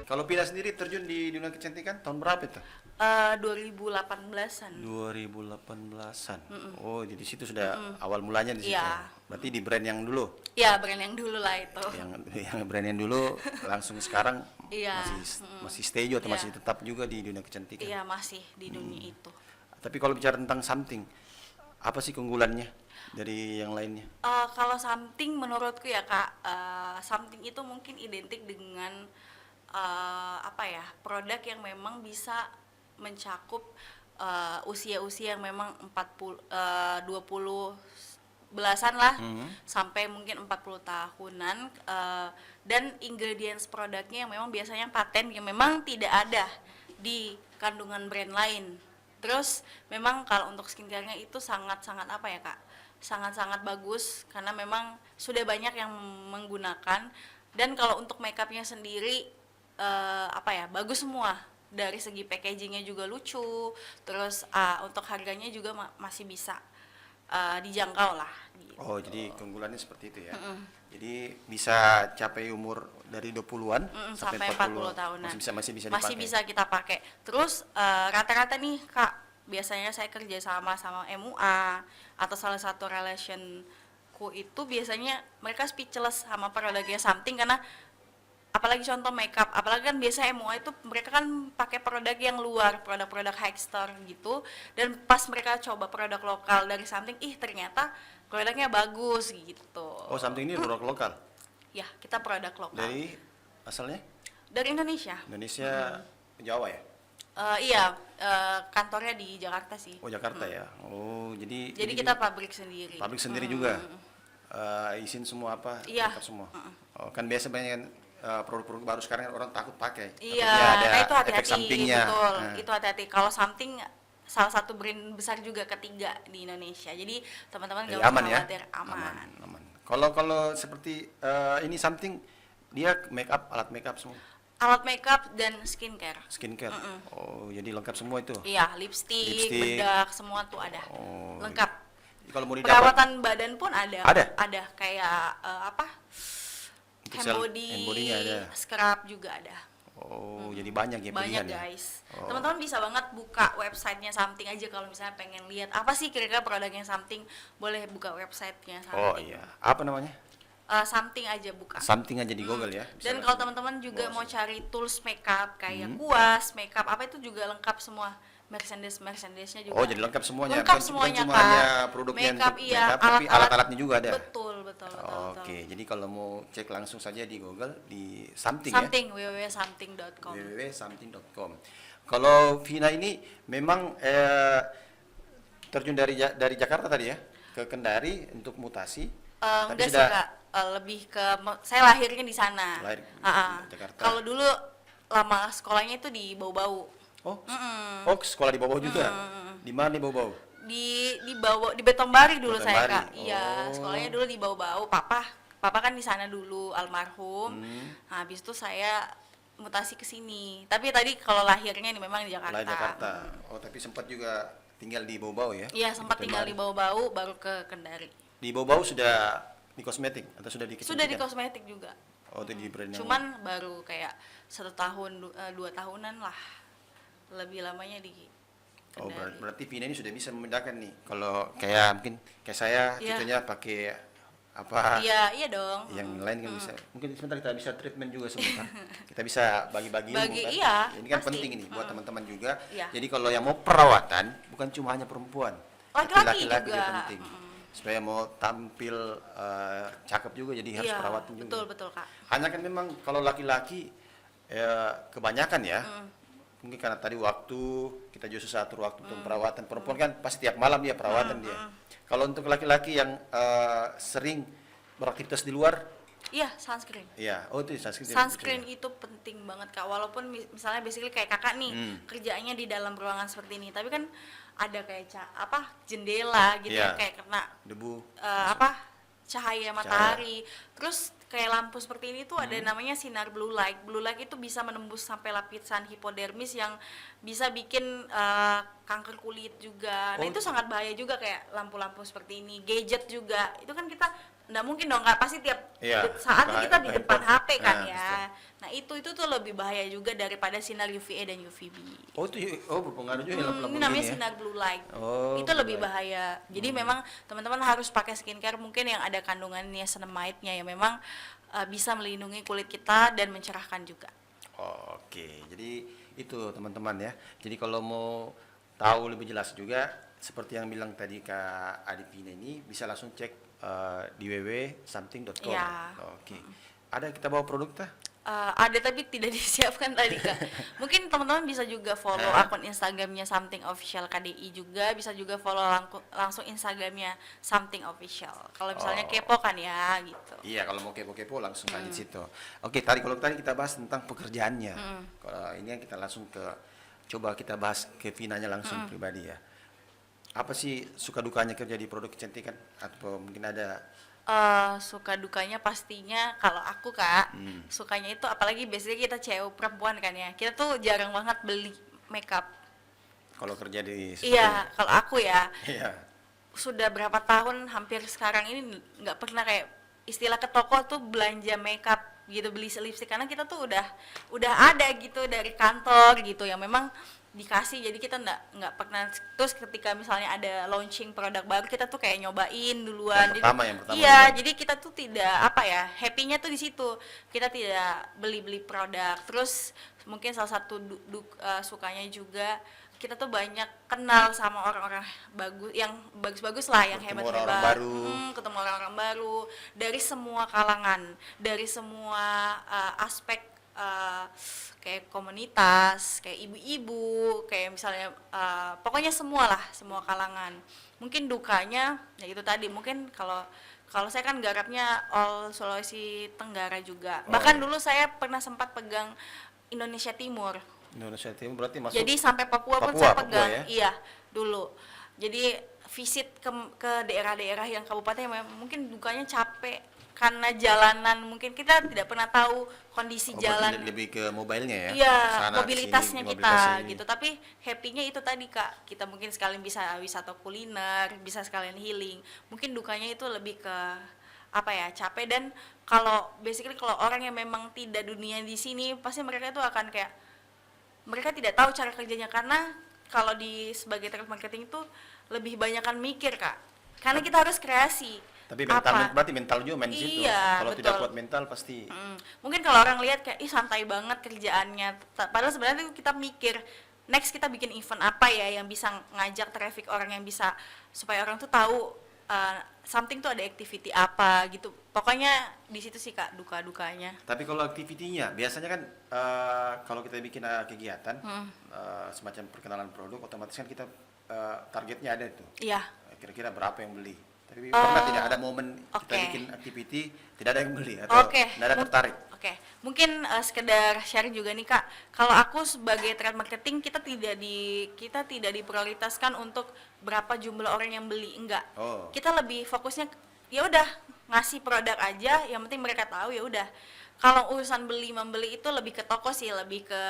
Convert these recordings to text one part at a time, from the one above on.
Kalau Pina sendiri terjun di dunia kecantikan tahun berapa itu? 2018-an. 2018-an. Oh, jadi situ sudah awal mulanya di situ. Iya. Berarti di brand yang dulu. Ya, brand yang dulu lah itu. Yang brand yang dulu langsung sekarang Iya. masih stay atau Iya. masih tetap juga di dunia kecantikan. Iya, masih di dunia itu. Tapi kalau bicara tentang something, apa sih keunggulannya dari yang lainnya? Kalau something menurutku ya Kak, something itu mungkin identik dengan produk yang memang bisa mencakup usia-usia yang memang 20 belasan lah, sampai mungkin 40 tahunan, dan ingredients produknya yang memang biasanya paten yang memang tidak ada di kandungan brand lain. Terus memang kalau untuk skincare-nya itu sangat-sangat sangat-sangat bagus karena memang sudah banyak yang menggunakan. Dan kalau untuk makeupnya sendiri bagus semua, dari segi packagingnya juga lucu, terus untuk harganya juga masih bisa dijangkau lah gitu. Oh, jadi keunggulannya seperti itu ya. Jadi bisa capai umur dari 20-an sampai 40 tahunan. Masih bisa Masih dipakai. bisa kita pakai. Terus rata-rata nih Kak, biasanya saya kerja sama MUA atau salah satu relationku itu biasanya mereka speechless sama produknya something, karena apalagi contoh makeup, apalagi kan biasa MUA itu mereka kan pakai produk yang luar, produk-produk high store gitu, dan pas mereka coba produk lokal dari something, ternyata produknya bagus gitu. Oh, something ini produk lokal. Ya, kita produk lokal. Dari asalnya? Dari Indonesia. Indonesia, Jawa ya? Kantornya di Jakarta sih. Oh, Jakarta ya. Oh, jadi kita pabrik sendiri. pabrik sendiri juga. Izin semua apa? Iya. Lengkap semua. Oh, kan biasa banyak produk-produk baru sekarang orang takut pakai. Iya, Takutnya ada itu efek hati-hati, sampingnya. betul. Nah. Itu hati-hati. Kalau something salah satu brand besar juga ketiga di Indonesia. Jadi teman-teman nggak usah Aman ya? khawatir, aman. Kalau seperti ini something, dia alat make up semua. Alat makeup dan skincare. Skincare. Oh, jadi lengkap semua itu. Iya, lipstick, bedak, semua tuh ada. Oh, Lengkap. Kalau mau didapat Perawatan badan pun ada. Ada? Ada kayak untuk hand hand body-nya ada. scrub juga ada. Oh, jadi banyak ya Banyak pilihan ya? guys. Oh. Teman-teman bisa banget buka websitenya something aja kalau misalnya pengen lihat apa sih kira-kira produknya something, boleh buka websitenya something. Oh iya, apa namanya? Something aja buka. Something aja di Google ya. Bisa Dan kalau teman-teman juga mau cari tools makeup kayak kuas, makeup apa itu juga lengkap semua. Merchandise-nya juga. Oh, jadi lengkap semuanya. Lengkap Bukan semuanya, cuma Kak. hanya produknya Makeup, untuk iya, makeup, tapi alat-alatnya juga ada. Betul. Oke, jadi kalau mau cek langsung saja di Google di something, Something, www.something.com. www.something.com. Kalau Vina ini memang terjun dari Jakarta tadi ya ke Kendari untuk mutasi. Tapi Enggak sih sudah Kak, lebih ke saya lahirnya di sana. Lahir di Jakarta. Kalau dulu lama sekolahnya itu di Bau-Bau. Oh, oh sekolah di Bau-Bau juga. Di mana di Bau-Bau? Di Betombari dulu saya Betombari. Kak. Iya, sekolahnya dulu di Bau-Bau. Papa kan di sana dulu almarhum. Nah, habis itu saya mutasi ke sini. Tapi tadi kalau lahirnya ini memang di Jakarta. Lahir Jakarta. Oh, tapi sempat juga tinggal di Bau-Bau ya? Iya, sempat tinggal di Bau-Bau baru ke Kendari. Di Bau-Bau sudah di kosmetik atau sudah di Sudah di kecantikan? kosmetik juga. Oh, itu di brand yang Cuman baru kayak 1 tahun 2 tahunan lah. Lebih lamanya di Oh, Kendari. berarti Vina ini sudah bisa membedakan nih. Kalau kayak mungkin kayak saya Iya. tipenya pakai apa? Iya dong. Yang lain kan bisa. Mungkin sebentar kita bisa treatment juga sebentar. Kita bisa bagi-bagi ilmu kan. Iya, Ini kan pasti. penting ini buat teman-teman juga. Iya. Jadi kalau yang mau perawatan bukan cuma hanya perempuan. Tapi Laki-laki laki-laki juga. juga penting. Supaya mau tampil cakep juga jadi harus Iya, perawatan juga. betul Kak. Hanya kan memang kalau laki-laki kebanyakan ya. Mungkin karena tadi waktu kita juga susah atur waktu untuk perawatan. Perempuan kan pasti tiap malam dia perawatan dia. Kalau untuk laki-laki yang sering beraktivitas di luar, Iya, sunscreen. iya, oh itu sunscreen. Sunscreen itu penting banget Kak. Walaupun misalnya basically kayak Kakak nih kerjanya di dalam ruangan seperti ini, tapi kan ada kayak jendela gitu Iya. yang kayak kena Debu. cahaya matahari. Terus kayak lampu seperti ini tuh ada namanya sinar blue light. Blue light itu bisa menembus sampai lapisan hipodermis yang bisa bikin kanker kulit juga. Nah Oh, itu sangat bahaya juga, kayak lampu-lampu seperti ini, gadget juga. Itu kan kita nggak mungkin dong, nggak pasti tiap Iya, saat buka- kita di buka depan handphone. HP kan Nah, ya. Nah itu tuh lebih bahaya juga daripada sinar UVA dan UVB. oh itu berpengaruh juga lampu-lampu Ini namanya gini ya. sinar blue light. Oh, Itu blue lebih light. bahaya. Jadi memang teman-teman harus pakai skincare mungkin yang ada kandungan niacinamide-nya yang memang bisa melindungi kulit kita dan mencerahkan juga. Oke, jadi itu teman-teman ya. Jadi kalau mau tahu lebih jelas juga seperti yang bilang tadi Kak Adipina ini bisa langsung cek di www.something.com. Iya. Oke. Ada kita bawa produk tah? Ada tapi tidak disiapkan tadi Kak. Mungkin teman-teman bisa juga follow Hah? akun Instagramnya Something Official KDI juga, bisa juga follow langsung Instagramnya Something Official. Kalau misalnya Oh. kepo kan ya gitu. Iya, kalau mau kepo-kepo langsung aja di situ. Oke, kalau tadi kita bahas tentang pekerjaannya. Kalau ini yang kita langsung coba kita bahas ke Vinanya langsung pribadi ya. Apa sih suka dukanya kerja di produk kecantikan atau mungkin ada Suka dukanya pastinya kalau aku Kak, sukanya itu apalagi biasanya kita cewek perempuan kan ya, kita tuh jarang banget beli makeup. kalau kerja di Iya, kalau aku ya Iya. sudah berapa tahun hampir sekarang ini nggak pernah kayak istilah ke toko tuh belanja makeup gitu, beli lipstick, karena kita tuh udah ada gitu dari kantor gitu yang memang dikasih, jadi kita nggak pernah. Terus ketika misalnya ada launching produk baru kita tuh kayak nyobain duluan. Yang pertama Iya, duluan. jadi kita tuh tidak apa ya, happy-nya tuh di situ. Kita tidak beli produk. Terus mungkin salah satu sukanya juga kita tuh banyak kenal sama orang-orang bagus, yang bagus-bagus lah, yang Ketemu hebat-hebat. orang-orang baru. Ketemu orang-orang baru dari semua kalangan, dari semua aspek, kayak komunitas, kayak ibu-ibu, kayak misalnya pokoknya semua lah, semua kalangan. Mungkin dukanya ya itu tadi, mungkin kalau kalau saya kan garapnya all Sulawesi Tenggara juga. Oh. Bahkan dulu saya pernah sempat pegang Indonesia Timur. Indonesia Timur berarti masuk Jadi sampai Papua pun Papua, saya Papua pegang. ya? Iya, dulu. Jadi visit ke daerah-daerah yang kabupaten yang mungkin dukanya capek karena jalanan, mungkin kita tidak pernah tahu kondisi berarti jalan. lebih ke mobilenya ya. Iya, Sana, mobilitasnya sini, kita mobilitas ini. gitu. Tapi happy-nya itu tadi Kak, kita mungkin sekalian bisa wisata kuliner, bisa sekalian healing. Mungkin dukanya itu lebih ke apa ya, capek. Dan kalau basically kalau orang yang memang tidak dunia di sini, pasti mereka itu akan kayak mereka tidak tahu cara kerjanya, karena kalau sebagai trade marketing itu lebih banyakan mikir Kak. Karena kita harus kreasi. Tapi Apa? berarti mental juga main di situ. Iya, Kalau tidak betul. kuat mental pasti Mungkin kalau orang lihat kayak ih santai banget kerjaannya, padahal sebenarnya tuh kita mikir next kita bikin event apa ya yang bisa ngajak traffic orang, yang bisa supaya orang tuh tahu something tuh ada activity apa gitu. Pokoknya di situ sih Kak duka-dukanya. Tapi kalau aktivitinya, biasanya kan kalau kita bikin kegiatan semacam perkenalan produk, otomatis kan kita targetnya ada tuh. Iya. Kira-kira berapa yang beli? Tapi pernah tidak ada momen kita oke. bikin activity tidak ada yang beli atau Oke. tidak ada tertarik? Oke. Mungkin sekedar sharing juga nih Kak. Kalau aku sebagai trade marketing, kita tidak diprioritaskan untuk berapa jumlah orang yang beli, enggak. Oh. Kita lebih fokusnya ya udah ngasih produk aja, yang penting mereka tahu ya udah. Kalau urusan membeli itu lebih ke toko sih, lebih ke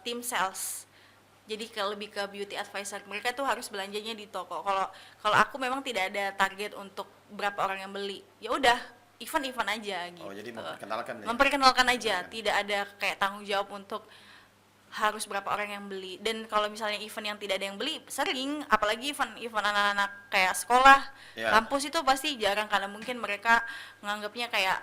tim sales. Jadi lebih ke beauty advisor, mereka tuh harus belanjanya di toko. Kalau aku memang tidak ada target untuk berapa orang yang beli, ya udah event aja gitu. Oh, jadi memperkenalkan ya? Memperkenalkan aja, tidak ada kayak tanggung jawab untuk harus berapa orang yang beli. Dan kalau misalnya event yang tidak ada yang beli, sering, apalagi event anak-anak kayak sekolah, Ya. kampus itu pasti jarang, karena mungkin mereka menganggapnya kayak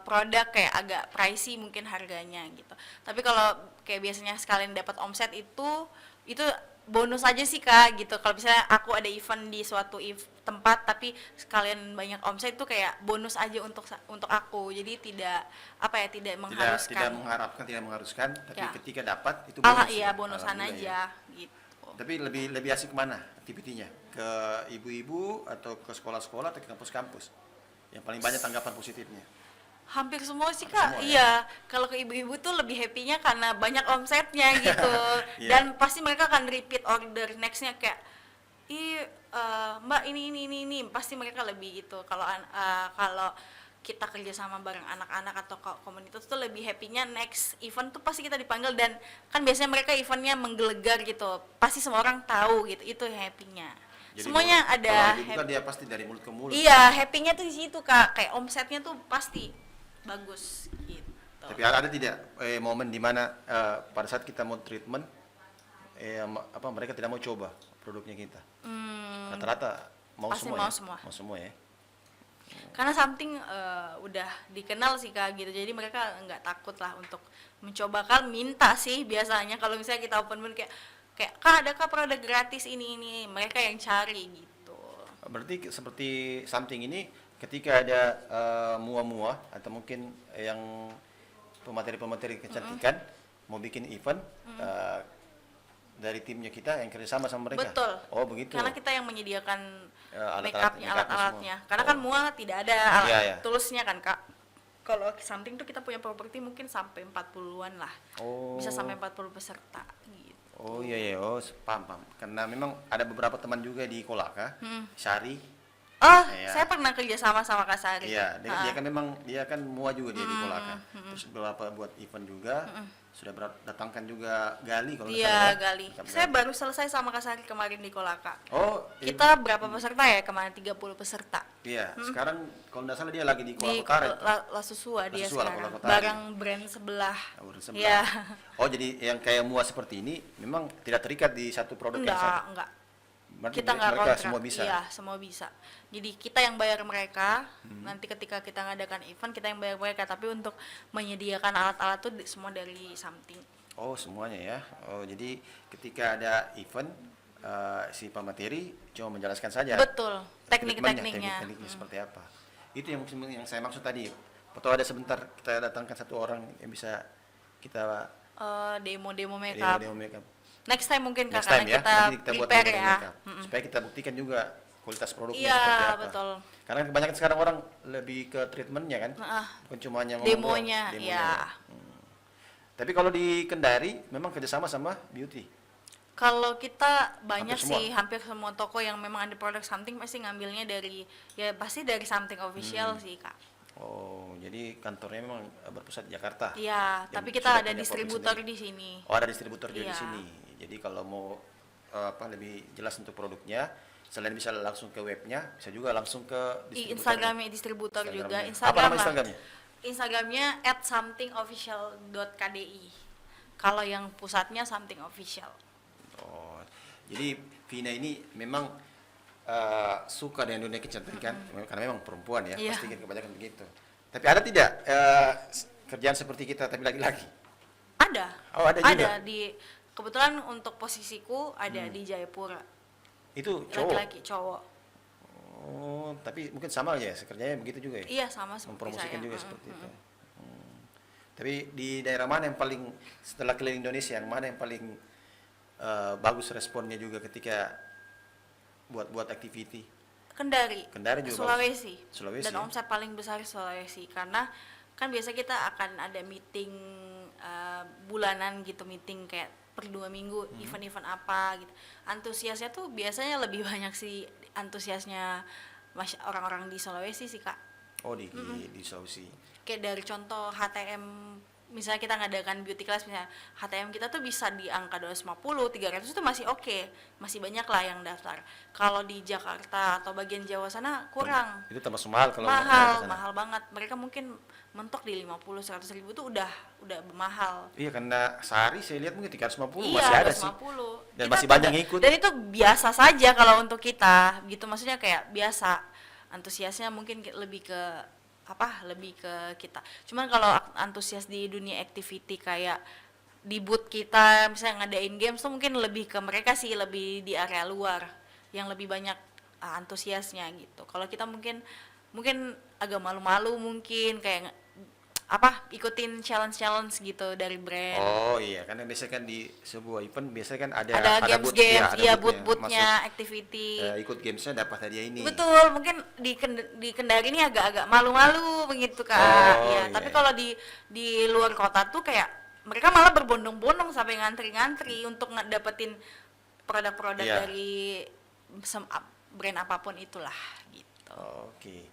produk kayak agak pricey mungkin harganya gitu. Tapi kalau kayak biasanya sekalian dapat omset itu bonus aja sih Kak gitu. Kalau misalnya aku ada event di suatu tempat tapi sekalian banyak omset, itu kayak bonus aja untuk aku. Jadi tidak tidak mengharuskan, tapi Ya. ketika dapat itu bonus. iya ya? bonusan Alhamdulillah aja ya. gitu. Tapi lebih asik kemana aktivitinya? Ke ibu-ibu atau ke sekolah-sekolah atau ke kampus-kampus? Yang paling banyak tanggapan positifnya? Hampir semua sih Hampir Kak, semua, ya? iya. Kalau ke ibu-ibu tuh lebih happy-nya karena banyak omsetnya gitu. Iya. Dan pasti mereka akan repeat order next-nya kayak, Mbak ini, pasti mereka lebih gitu. Kalau kita kerja sama bareng anak-anak atau komunitas tuh lebih happy-nya next event tuh pasti kita dipanggil, dan kan biasanya mereka eventnya menggelegar gitu, pasti semua orang tahu gitu, itu happy-nya. Jadi Semuanya kalau ada dibuka dia pasti dari mulut ke mulut. iya, happy-nya tuh di situ Kak, kayak omsetnya tuh pasti bagus gitu. Tapi ada tidak momen di mana pada saat kita mau treatment mereka tidak mau coba produknya kita? Rata-rata mau Pasti semua mau ya? semua. Mau semua ya. Karena something udah dikenal sih Kak gitu, jadi mereka nggak takut lah untuk mencoba, kan minta sih biasanya kalau misalnya kita open moon kayak Kak ada Kak produk gratis ini, mereka yang cari gitu. Berarti seperti something ini ketika ada mua-mua atau mungkin yang pemateri-pemateri kecantikan mau bikin event dari timnya kita yang kerjasama sama mereka. Betul. Oh begitu. Karena kita yang menyediakan Alat-alatnya, alat-alatnya. semua. Karena kan Oh. mua tidak ada Iya, iya. toolsnya kan Kak. Kalau something tuh kita punya properti mungkin sampai 40-an lah. Oh. Bisa sampai 40 peserta gitu. Oh iya, paham. Karena memang ada beberapa teman juga di Kolaka, Sari. Oh, Iya. saya pernah kerja sama Kak Sari. Iya, dia kan memang dia kan mua juga dia di Kolaka. Terus beberapa buat event juga. Sudah datangkan juga Gali kalau nggak Iya, salah ya. Gali. Tetap Saya Gali. baru selesai sama Kak Sari kemarin di Kolaka. Oh, Kita berapa peserta ya kemarin? 30 peserta. iya. Sekarang kalau nggak salah dia lagi di Di Kolaka Utara itu. Lasusua dia Lasusua, sekarang. Kolaka Utara. Barang brand sebelah. Urut sebelah. Iya. Oh, jadi yang kayak mua seperti ini memang tidak terikat di satu produk yang satu. Enggak. Berarti Kita nggak mereka kontrak. semua bisa. Iya, semua bisa. Jadi kita yang bayar mereka. Nanti ketika kita ngadakan event kita yang bayar mereka. Tapi untuk menyediakan alat-alat tuh semua dari something. Oh, semuanya ya. Oh, jadi ketika ada event si pemateri cuma menjelaskan saja. Betul. Treatmentnya, Teknik-tekniknya. teknik-tekniknya seperti apa. Itu yang saya maksud tadi. Atau ada sebentar kita datangkan satu orang yang bisa kita Demo-demo makeup. demo makeup. Next time mungkin Kak, Next time karena ya, kita nanti kita buat prepare demo ya. makeup. Supaya kita buktikan juga kualitas produknya Iya, seperti apa. betul. Karena kebanyakan sekarang orang lebih ke treatmentnya kan, bukan cuma hanya ngomong Demonya, doang, ya. Tapi kalau di Kendari memang kerjasama sama beauty. Kalau kita banyak Hampir semua. sih, hampir semua toko yang memang ada produk something pasti ngambilnya dari, ya pasti dari something official sih Kak. Oh, jadi kantornya memang berpusat di Jakarta. Iya, Yang tapi sudah kita ada punya distributor produk di sini. Oh, ada distributor juga di Iya. sini. Jadi kalau mau lebih jelas untuk produknya, selain bisa langsung ke webnya, bisa juga langsung ke Di distributornya. Instagramnya distributor juga. Instagramnya. Instagram Apa nama lah. Instagramnya? Instagramnya @somethingofficial.kdi. Kalau yang pusatnya something official. Oh, jadi Vina ini memang suka dengan dunia kecantikan karena memang perempuan ya, Iya. pasti kan kebanyakan begitu. Tapi ada tidak kerjaan seperti kita tapi laki-laki? Ada. Oh, ada juga? Kebetulan untuk posisiku ada di Jayapura. Itu cowok? Laki-laki, cowok. Oh, tapi mungkin sama aja, kerjanya begitu juga ya? Iya, sama seperti Mempromosikan saya. juga seperti itu. Tapi di daerah mana yang paling, setelah keliling Indonesia, yang mana yang paling bagus responnya juga ketika buat activity? Kendari juga Sulawesi. bagus. Sulawesi Dan ya? omset paling besar Sulawesi, karena kan biasa kita akan ada meeting bulanan gitu, meeting kayak per 2 minggu event-event apa gitu. Antusiasnya tuh biasanya lebih banyak sih, antusiasnya orang-orang di Sulawesi sih Kak. Oh, di Sulawesi. Kayak dari contoh HTM, misalnya kita ngadakan beauty class, misalnya HTM kita tuh bisa di angka 250, 300 itu masih oke, masih banyak lah yang daftar. Kalau di Jakarta atau bagian Jawa sana kurang. Itu termasuk mahal kalau mereka ke sana. Mahal banget. Mereka mungkin mentok di 50, 100 ribu tuh udah mahal. Iya, karena sehari saya lihat mungkin 350 Iya, masih ada sih. 250. Dan Kita masih banyak yang ikut. Dan itu biasa saja kalau untuk kita, gitu, maksudnya kayak biasa. Antusiasnya mungkin lebih ke kita. Cuman kalau antusias di dunia activity kayak di booth kita misalnya ngadain games tuh mungkin lebih ke mereka sih, lebih di area luar yang lebih banyak antusiasnya gitu. Kalau kita mungkin agak malu-malu, mungkin kayak ikutin challenge gitu dari brand. Oh iya, karena biasanya kan di sebuah event biasanya kan ada games, booth, ya, ada iya, booth-nya. booth-nya, Masuk, activity. ikut gamesnya dapat hadiah ini. Betul, mungkin di Kendari ini agak malu-malu begitu Kak. Oh, Iya, tapi kalau di luar kota tuh kayak mereka malah berbondong-bondong sampai ngantri-ngantri untuk dapetin produk-produk Iya. dari brand apapun itulah gitu. Oke.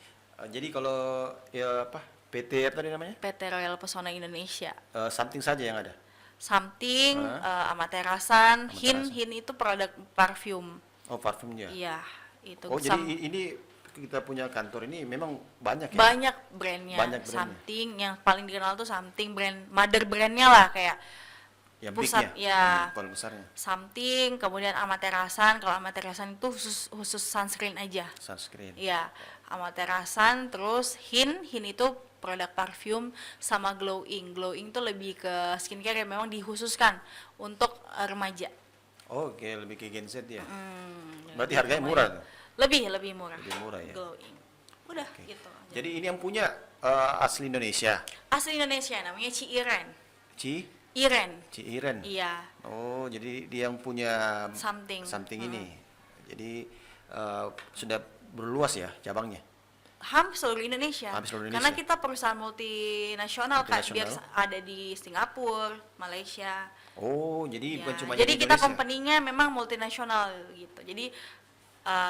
Jadi kalau ya apa PT apa tadi namanya? PT Royal Pesona Indonesia. Something saja yang ada. Something, Amaterasan, Amaterasan. Hin itu produk parfum. Oh, parfumnya. Iya, itu. Oh, jadi ini kita punya kantor ini memang banyak ya? Banyak brandnya. Banyak brandnya. Something yang paling dikenal tuh Something brand, mother brandnya lah kayak Yang pusat bignya, ya. paling besarnya. Something, kemudian Amaterasan. Kalau Amaterasan itu khusus sunscreen aja. Sunscreen. Iya, Amaterasan, terus Hin itu produk parfum sama glowing. Glowing tuh lebih ke skincare yang memang dikhususkan untuk remaja. Oh, oke, lebih ke Gen Z ya. Berarti Lebih harganya lumayan. murah tuh. Lebih murah. Lebih murah ya. Glowing. Udah Oke. gitu. Jadi ini yang punya asli Indonesia. Asli Indonesia namanya Ci Iren. Ci Iren. Iya, Oh, jadi dia yang punya Something. ini. Jadi sudah berluas ya cabangnya. Hampir seluruh Indonesia. Hampir seluruh Karena Indonesia. kita perusahaan multinasional kan, biar Multinasional. ada di Singapura, Malaysia. Oh, jadi Ya, bukan cuma jadi di kita Indonesia. company-nya memang multinasional gitu. Jadi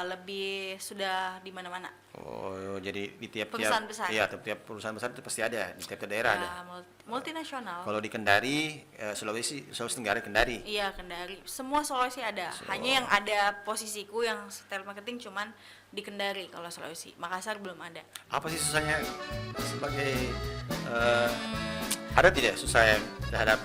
lebih sudah di mana-mana. Oh, jadi di tiap-tiap Perusahaan besar. Iya, tiap perusahaan besar itu pasti ada di tiap daerah ada. Ya, multinasional. Kalau di Kendari, Sulawesi Tenggara Kendari. Iya, Kendari. Semua Sulawesi ada. Hanya yang ada posisiku yang retail marketing cuman di Kendari kalau Sulawesi. Makassar belum ada. Apa sih susahnya sebagai ada tidak susah yang terhadap